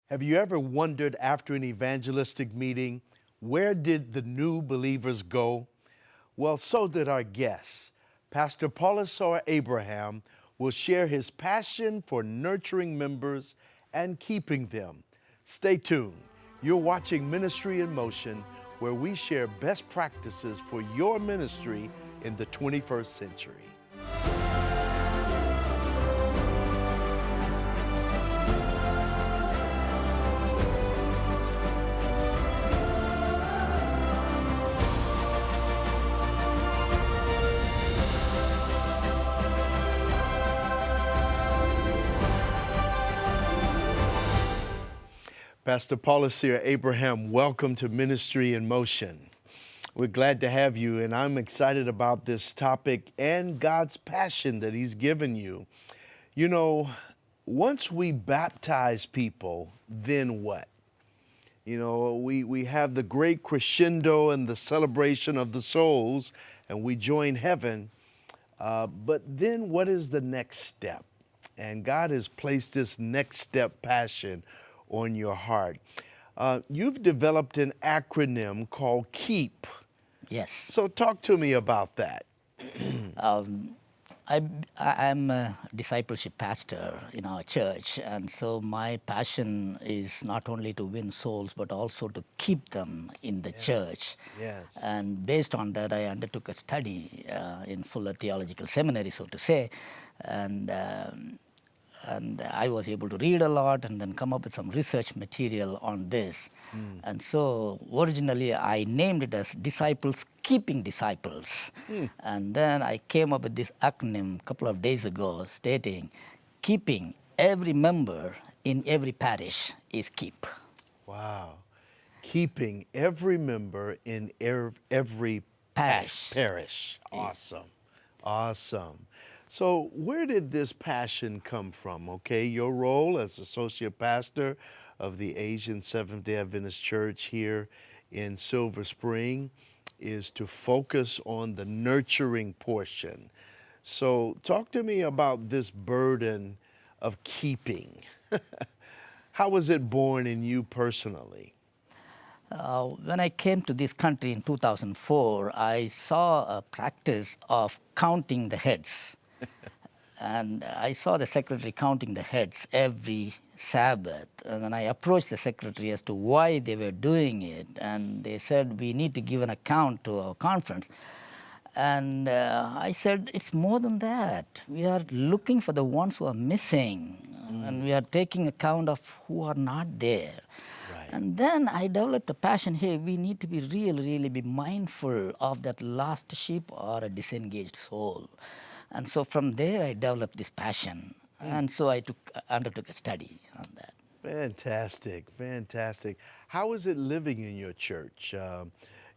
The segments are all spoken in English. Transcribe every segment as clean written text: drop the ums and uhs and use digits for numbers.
Have you ever wondered after an evangelistic meeting, where did the new believers go? Well, so did our guest. Pastor Paulasir Abraham will share his passion for nurturing members and keeping them. Stay tuned. You're watching Ministry in Motion, where we share best practices for your ministry in the 21st century. Pastor Paulasir Abraham, welcome to Ministry in Motion. We're glad to have you, and I'm excited about this topic and God's passion that He's given you. You know, once we baptize people, then what? You know, we have the great crescendo and the celebration of the souls, and we join heaven. But then what is the next step? And God has placed this next step passion on your heart. You've developed an acronym called KEEP. Yes. So talk to me about that. I'm a discipleship pastor in our church, and so my passion is not only to win souls, but also to keep them in the church. Yes. And based on that, I undertook a study in Fuller Theological Seminary, so to say, and I was able to read a lot and then come up with some research material on this. And so originally I named it as Disciples Keeping Disciples. And then I came up with this acronym a couple of days ago stating, keeping every member in every parish is keep. Wow. Keeping every member in every Parish. parish. Awesome. Awesome. So where did this passion come from? Okay, your role as associate pastor of the Asian Seventh-day Adventist Church here in Silver Spring is to focus on the nurturing portion. So talk to me about this burden of keeping. How was it born in you personally? When I came to this country in 2004, I saw a practice of counting the heads. And I saw the secretary counting the heads every Sabbath. And then I approached the secretary as to why they were doing it. And they said, we need to give an account to our conference. And I said, it's more than that. We are looking for the ones who are missing. And we are taking account of who are not there. Right. And then I developed a passion, hey, we need to be really be mindful of that lost sheep or a disengaged soul. And so from there I developed this passion. And so I undertook a study on that. Fantastic, fantastic. How is it living in your church?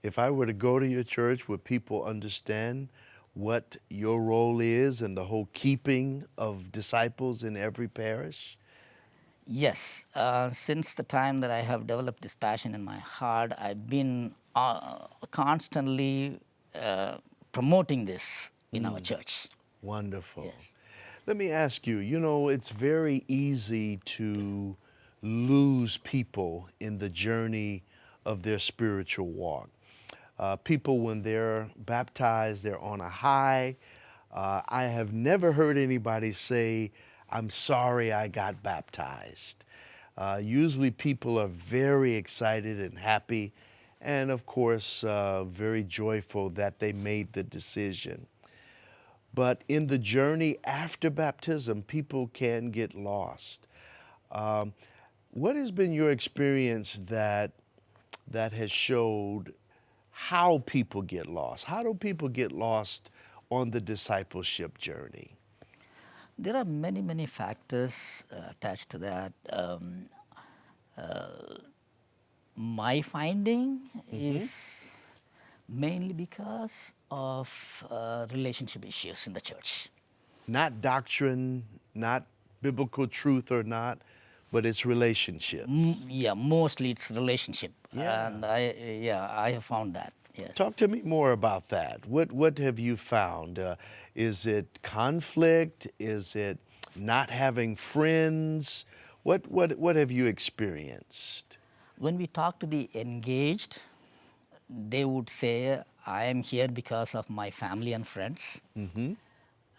If I were to go to your church, would people understand what your role is and the whole keeping of disciples in every parish? Yes, since the time that I have developed this passion in my heart, I've been constantly promoting this in our church. Wonderful. Yes. Let me ask you, you know, it's very easy to lose people in the journey of their spiritual walk. People, when they're baptized, they're on a high. I have never heard anybody say, I'm sorry I got baptized. Usually people are very excited and happy, and of course, very joyful that they made the decision. But in the journey after baptism, people can get lost. What has been your experience that has showed how people get lost? How do people get lost on the discipleship journey? There are many factors attached to that. My finding is mainly because of relationship issues in the church. Not doctrine, not biblical truth or not, but it's relationships. Yeah, mostly it's relationship. Yeah. And I have found that. Yes. Talk to me more about that. What have you found? Is it conflict? Is it not having friends? What have you experienced? When we talk to the engaged, they would say, I am here because of my family and friends. Mm-hmm.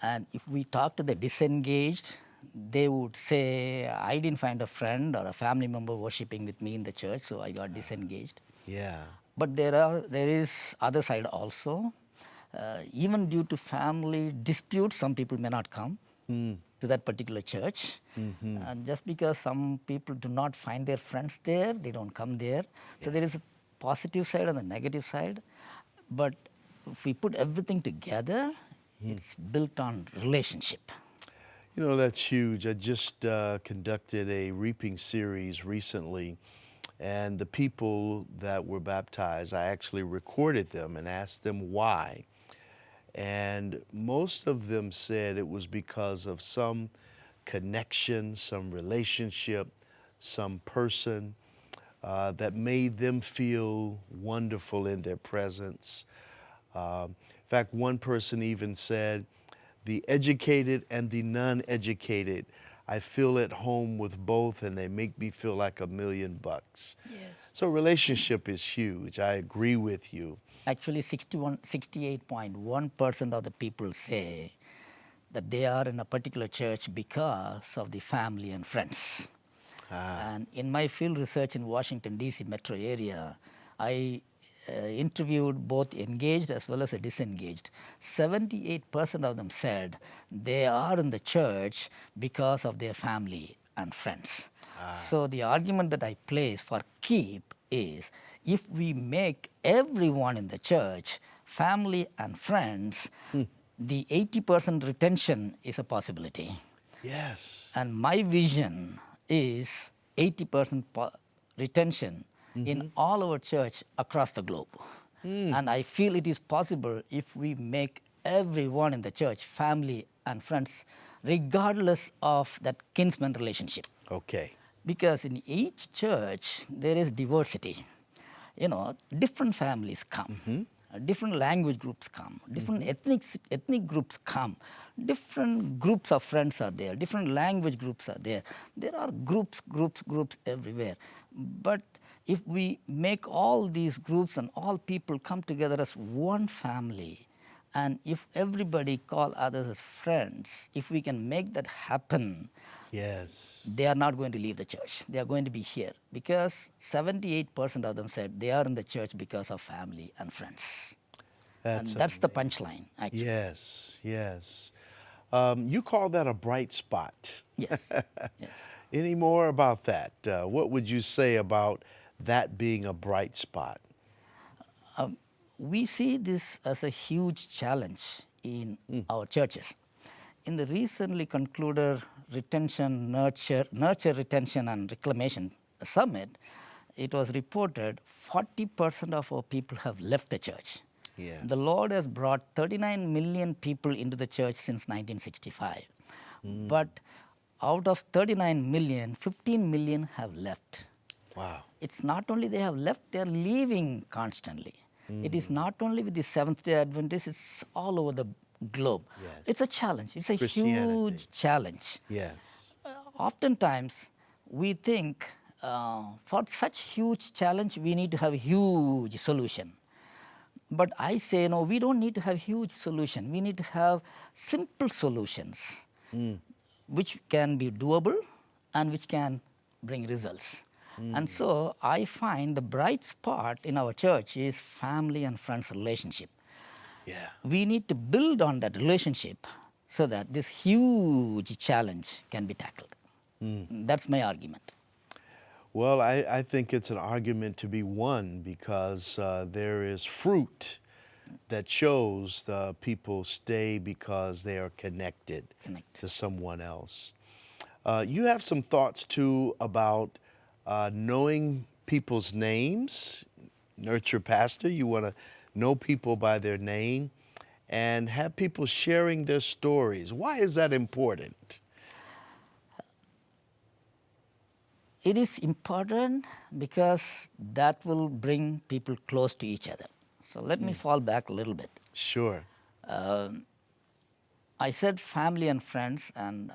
And if we talk to the disengaged, they would say, I didn't find a friend or a family member worshiping with me in the church, so I got disengaged. Yeah. But there is other side also. Even due to family disputes, some people may not come to that particular church. And just because some people do not find their friends there, they don't come there. So there is a positive side and a negative side. But if we put everything together, it's built on relationship. You know, that's huge. I just conducted a reaping series recently, and the people that were baptized, I actually recorded them and asked them why. And most of them said it was because of some connection, some relationship, some person that made them feel wonderful in their presence. In fact, one person even said, the educated and the non-educated, I feel at home with both and they make me feel like $1,000,000. Yes. So relationship is huge. I agree with you. Actually, 68.1% of the people say that they are in a particular church because of the family and friends. And in my field research in Washington, D.C. metro area, I interviewed both engaged as well as disengaged. 78% of them said they are in the church because of their family and friends. So the argument that I place for keep is if we make everyone in the church family and friends, the 80% retention is a possibility. Yes. And my vision is 80% retention in all our church across the globe. And I feel it is possible if we make everyone in the church family and friends, regardless of that kinsman relationship. Okay. Because in each church, there is diversity. You know, different families come, different language groups come, different ethnic groups come, different groups of friends are there, different language groups are there. There are groups everywhere. But if we make all these groups and all people come together as one family, and if everybody call others as friends, if we can make that happen, Yes. they are not going to leave the church. They are going to be here because 78% of them said they are in the church because of family and friends. That's And that's the punchline, actually. Yes, yes. You call that a bright spot. Yes, yes. Any more about that? What would you say about that being a bright spot? We see this as a huge challenge in our churches. In the recently concluded nurture, retention and reclamation summit, it was reported 40% of our people have left the church. Yeah. The Lord has brought 39 million people into the church since 1965. But out of 39 million, 15 million have left. Wow. It's not only they have left, they are leaving constantly. It is not only with the Seventh-day Adventists, it's all over the globe. Yes. It's a challenge. It's a Christianity. huge challenge. Yes. Oftentimes, we think for such huge challenge, we need to have a huge solution. But I say, no, we don't need to have huge solution. We need to have simple solutions, which can be doable and which can bring results. And so I find the bright spot in our church is family and friends relationship. Yeah. We need to build on that relationship so that this huge challenge can be tackled. That's my argument. Well, I think it's an argument to be won because there is fruit that shows the people stay because they are connected to someone else. You have some thoughts too about knowing people's names. Nurture pastor, you want to know people by their name and have people sharing their stories. Why is that important? It is important because that will bring people close to each other. So let me fall back a little bit. Sure. I said family and friends, and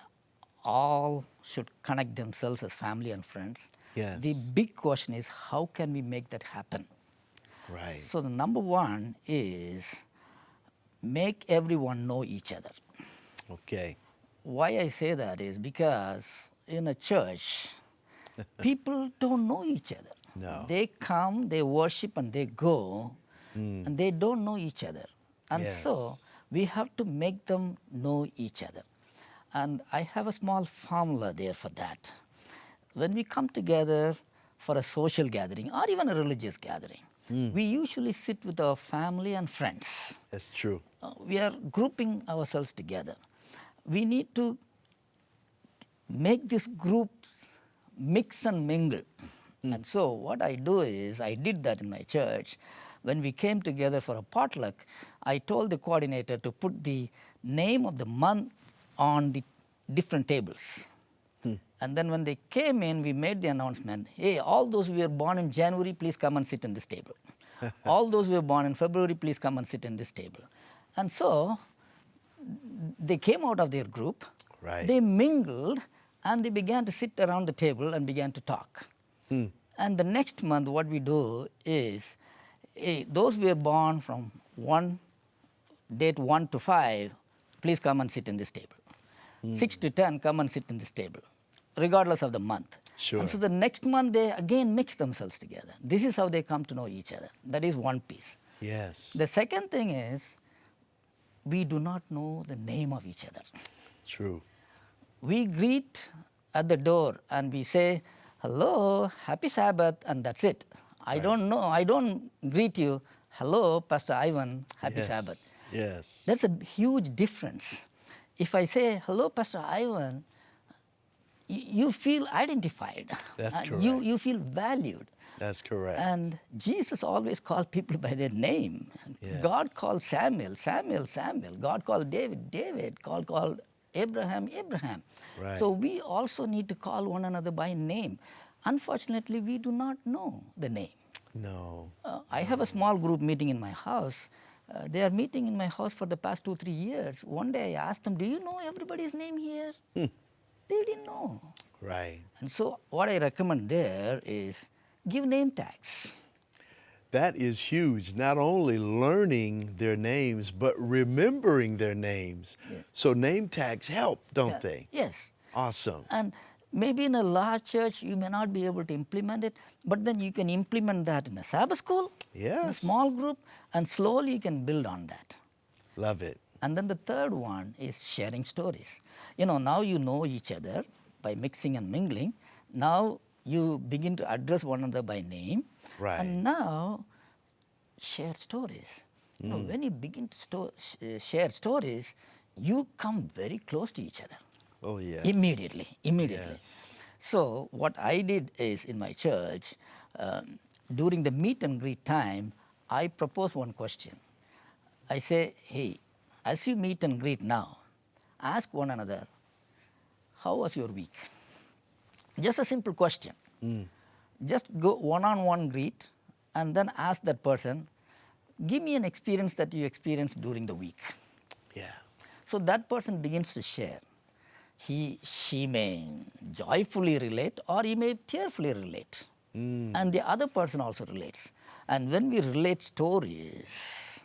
all should connect themselves as family and friends. Yes. The big question is, how can we make that happen? Right. So the number one is make everyone know each other. Okay. Why I say that is because in a church, people don't know each other. No. They come, they worship, and they go, and they don't know each other. And Yes. so we have to make them know each other. And I have a small formula there for that. When we come together for a social gathering or even a religious gathering, we usually sit with our family and friends. That's true. We are grouping ourselves together. We need to make this group mix and mingle. And so what I do is, I did that in my church. When we came together for a potluck, I told the coordinator to put the name of the month on the different tables. And then when they came in, we made the announcement, hey, all those who were born in January, please come and sit in this table. All those who were born in February, please come and sit in this table. And so they came out of their group, Right. they mingled, and they began to sit around the table and began to talk. And the next month, what we do is, those who were born from date 1 to 5, please come and sit in this table. 6 to 10, come and sit in this table, regardless of the month. Sure. And so the next month, they again mix themselves together. This is how they come to know each other. That is one piece. Yes. The second thing is, we do not know the name of each other. True. We greet at the door and we say, hello, happy Sabbath, and that's it. I don't know, I don't greet you, hello, Pastor Ivan, happy Yes. Sabbath. Yes. That's a huge difference. If I say, hello, Pastor Ivan, you feel identified. That's You correct. feel valued. That's correct. And Jesus always called people by their name. Yes. God called Samuel, Samuel, Samuel. God called David, David. God called Abraham, Abraham. Right. So we also need to call one another by name. Unfortunately, we do not know the name. No. I have a small group meeting in my house. They are meeting in my house for the past 2-3 years. One day I asked them, do you know everybody's name here? They didn't know. Right. And so what I recommend there is give name tags. That is huge. Not only learning their names, but remembering their names. Yeah. So name tags help, don't Yeah, they? Yes. Awesome. And maybe in a large church, you may not be able to implement it, but then you can implement that in a Sabbath school, in a Yes. small group, and slowly you can build on that. Love it. And then the third one is sharing stories. Now you know each other by mixing and mingling. Now you begin to address one another by name. Right. And now share stories. When you begin to share stories, you come very close to each other. Oh, yes. Immediately. Yes. So what I did is in my church, during the meet and greet time, I propose one question. I say, hey, as you meet and greet now, ask one another, how was your week? Just a simple question. Just go one-on-one greet and then ask that person, give me an experience that you experienced during the week. Yeah. So that person begins to share. She may joyfully relate or he may tearfully relate. And the other person also relates. And when we relate stories,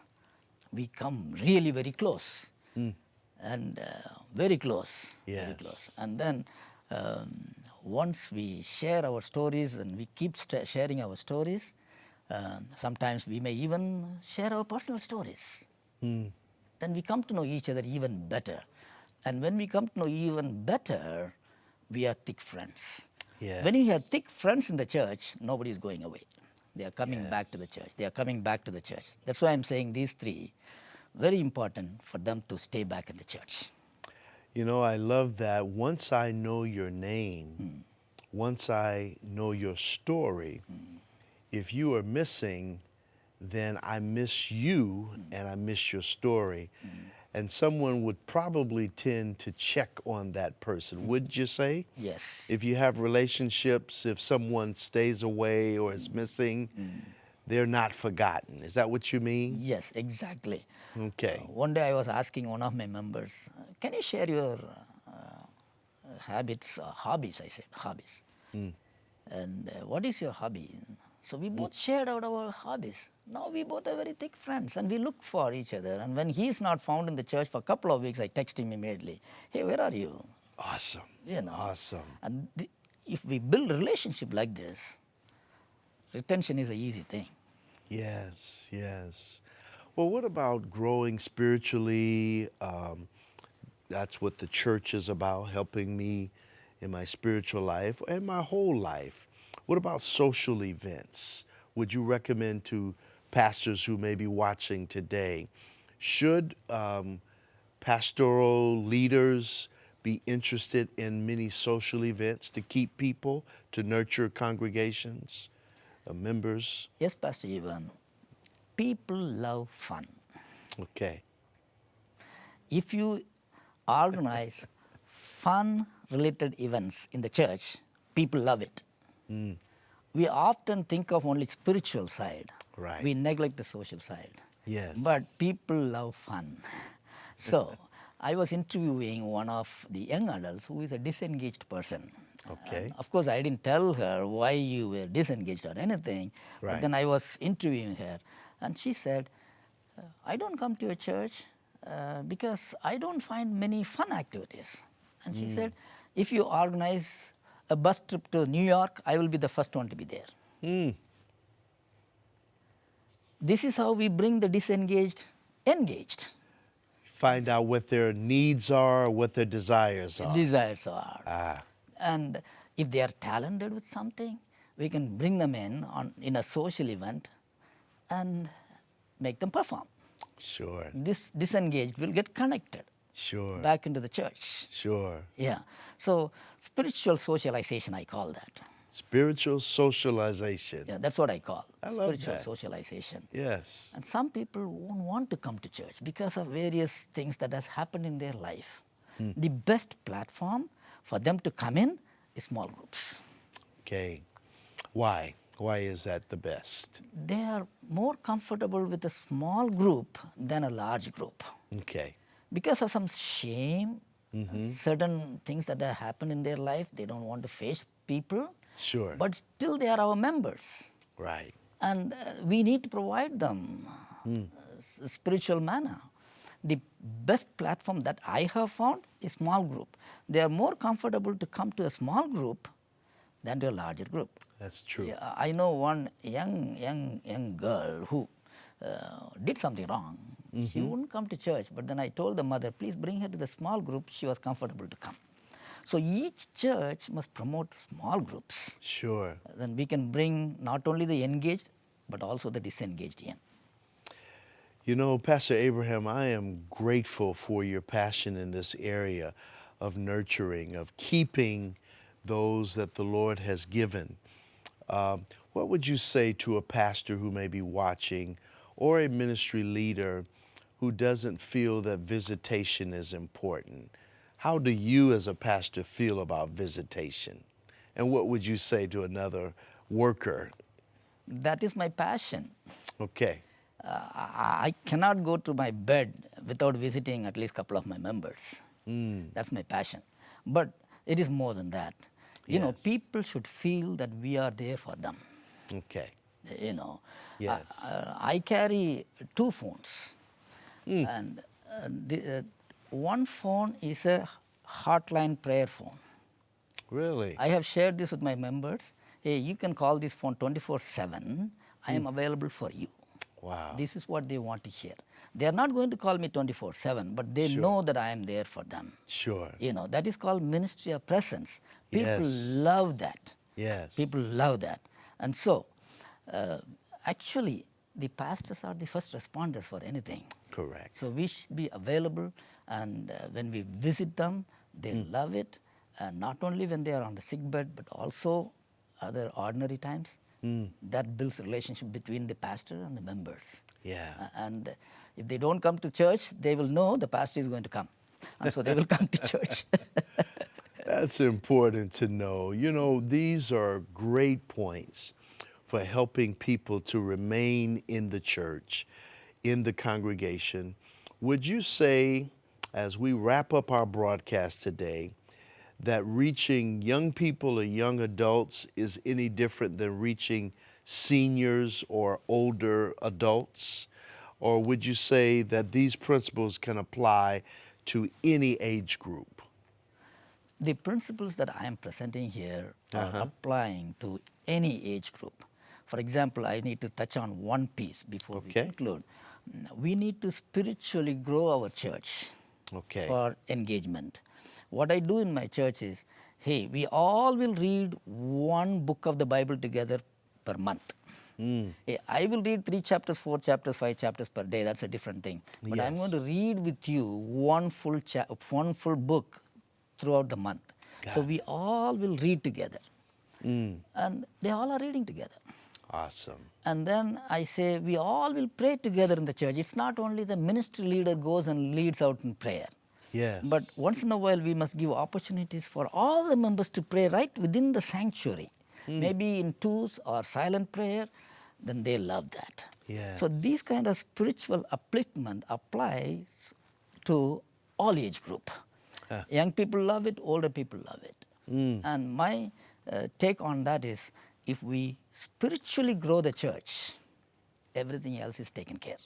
we come really very close. And very close. Very Yes. close. And then once we share our stories and we keep sharing our stories, sometimes we may even share our personal stories. Then we come to know each other even better. And when we come to know even better, we are thick friends. Yes. When you have thick friends in the church, nobody is going away. They are coming back to the church. They are coming back to the church. That's why I'm saying these three, very important for them to stay back in the church. I love that. Once I know your name, once I know your story, if you are missing, then I miss you and I miss your story. And someone would probably tend to check on that person, wouldn't you say? Yes. If you have relationships, if someone stays away or is missing, they're not forgotten. Is that what you mean? Yes, exactly. Okay. One day I was asking one of my members, can you share your habits, hobbies, I said, hobbies. And what is your hobby? So we both shared out our hobbies. Now we both are very thick friends and we look for each other. And when he's not found in the church for a couple of weeks, I text him immediately, hey, where are you? Awesome. You know. Awesome. And if we build a relationship like this, retention is an easy thing. Yes, yes. Well, what about growing spiritually? That's what the church is about, helping me in my spiritual life and my whole life. What about social events? Would you recommend to pastors who may be watching today? Should pastoral leaders be interested in many social events to keep people, to nurture congregations, members? Yes, Pastor Ivan, people love fun. Okay. If you organize fun related events in the church, people love it. We often think of only spiritual side. Right. We neglect the social side. Yes. But people love fun. So I was interviewing one of the young adults who is a disengaged person. Okay. And of course, I didn't tell her why you were disengaged or anything. Right. But then I was interviewing her, and she said, I don't come to a church because I don't find many fun activities. And she said, if you organize a bus trip to New York, I will be the first one to be there. This is how we bring the disengaged engaged. Find out what their needs are, what their desires are. Desires are. Ah, And if they are talented with something, we can bring them in a social event and make them perform. sure, This disengaged will get connected sure, back into the church. sure. Yeah. So spiritual socialization, I call that. Spiritual socialization. Yeah, that's what I call I love spiritual that. socialization. Yes. And some people won't want to come to church because of various things that has happened in their life. The best platform for them to come in is small groups. Okay. Why? Why is that the best? They are more comfortable with a small group than a large group. Okay. Because of some shame, certain things that have happened in their life, they don't want to face people. Sure. But still they are our members. Right. And we need to provide them spiritual manna. The best platform that I have found is small group. They are more comfortable to come to a small group than to a larger group. That's true. Yeah, I know one young girl who did something wrong. She wouldn't come to church, but then I told the mother, please bring her to the small group. She was comfortable to come. So each church must promote small groups. Sure. Then we can bring not only the engaged, but also the disengaged in. You know, Pastor Abraham, I am grateful for your passion in this area of nurturing, of keeping those that the Lord has given. What would you say to a pastor who may be watching or a ministry leader who doesn't feel that visitation is important? How do you as a pastor feel about visitation? And what would you say to another worker? That is my passion. Okay. I cannot go to my bed without visiting at least a couple of my members. That's my passion. But it is more than that. You know, Yes. people should feel that we are there for them. Okay. You know, Yes. I carry two phones, and one phone is a hotline prayer phone. Really? I have shared this with my members. Hey, you can call this phone 24/7. I am available for you. Wow. This is what they want to hear. They are not going to call me 24/7, but they Sure. know that I am there for them. Sure. You know, that is called ministry of presence. People Yes. love that. Yes. People love that. And so, actually, the pastors are the first responders for anything. Correct. So we should be available, and when we visit them, they love it. And not only when they are on the sick bed, but also other ordinary times. That builds relationship between the pastor and the members. Yeah. And if they don't come to church, they will know the pastor is going to come. And so they will come to church. That's important to know. You know, these are great points for helping people to remain in the church, in the congregation. Would you say, as we wrap up our broadcast today, that reaching young people or young adults is any different than reaching seniors or older adults? Or would you say that these principles can apply to any age group? The principles that I am presenting here are applying to any age group. For example, I need to touch on one piece before we Okay. conclude. We need to spiritually grow our church Okay. for engagement. What I do in my church is, hey, we all will read one book of the Bible together per month. Hey, I will read 3 chapters, 4 chapters, 5 chapters per day. That's a different thing. But I'm going to Yes. read with you one full book throughout the month. So Got we all will read together. And they all are reading together. Awesome. And then I say, we all will pray together in the church. It's not only the ministry leader goes and leads out in prayer. Yes. But once in a while, we must give opportunities for all the members to pray right within the sanctuary. Maybe in twos or silent prayer, then they love that. Yes. So these kind of spiritual upliftment applies to all age group. Young people love it, older people love it. And my take on that is, if we spiritually grow the church, everything else is taken care.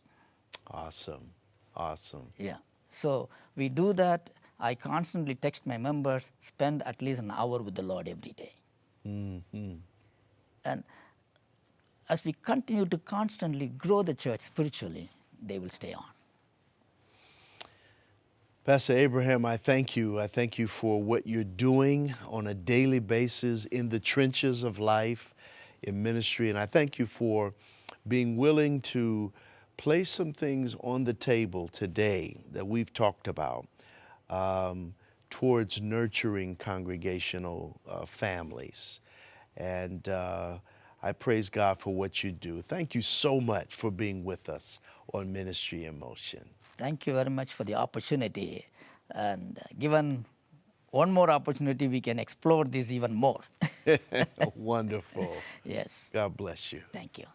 Awesome. Awesome. Yeah. So we do that. I constantly text my members, spend at least an hour with the Lord every day. And as we continue to constantly grow the church spiritually, they will stay on. Pastor Abraham, I thank you. I thank you for what you're doing on a daily basis in the trenches of life, in ministry. And I thank you for being willing to place some things on the table today that we've talked about towards nurturing congregational families. And I praise God for what you do. Thank you so much for being with us on Ministry in Motion. Thank you very much for the opportunity. And given one more opportunity, we can explore this even more. Wonderful. Yes. God bless you. Thank you.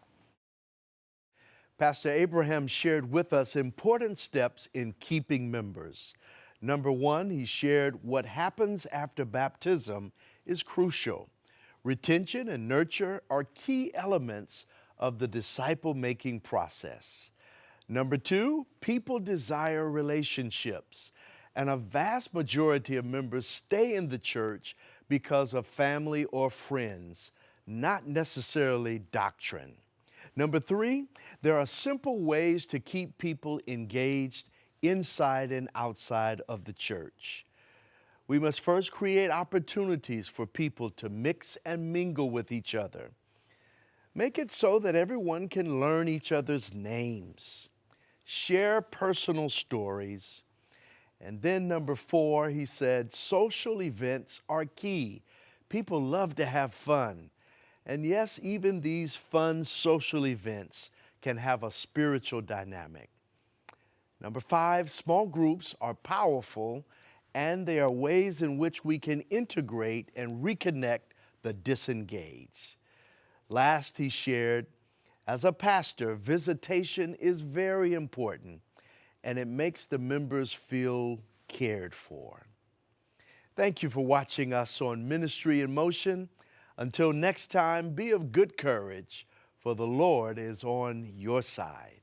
Pastor Abraham shared with us important steps in keeping members. Number one, he shared what happens after baptism is crucial. Retention and nurture are key elements of the disciple-making process. Number two, people desire relationships, and a vast majority of members stay in the church because of family or friends, not necessarily doctrine. Number three, there are simple ways to keep people engaged inside and outside of the church. We must first create opportunities for people to mix and mingle with each other. Make it so that everyone can learn each other's names. Share personal stories. And then number four, he said, social events are key. People love to have fun. And yes, even these fun social events can have a spiritual dynamic. Number five, small groups are powerful, and they are ways in which we can integrate and reconnect the disengaged. Last, he shared, as a pastor, visitation is very important, and it makes the members feel cared for. Thank you for watching us on Ministry in Motion. Until next time, be of good courage, for the Lord is on your side.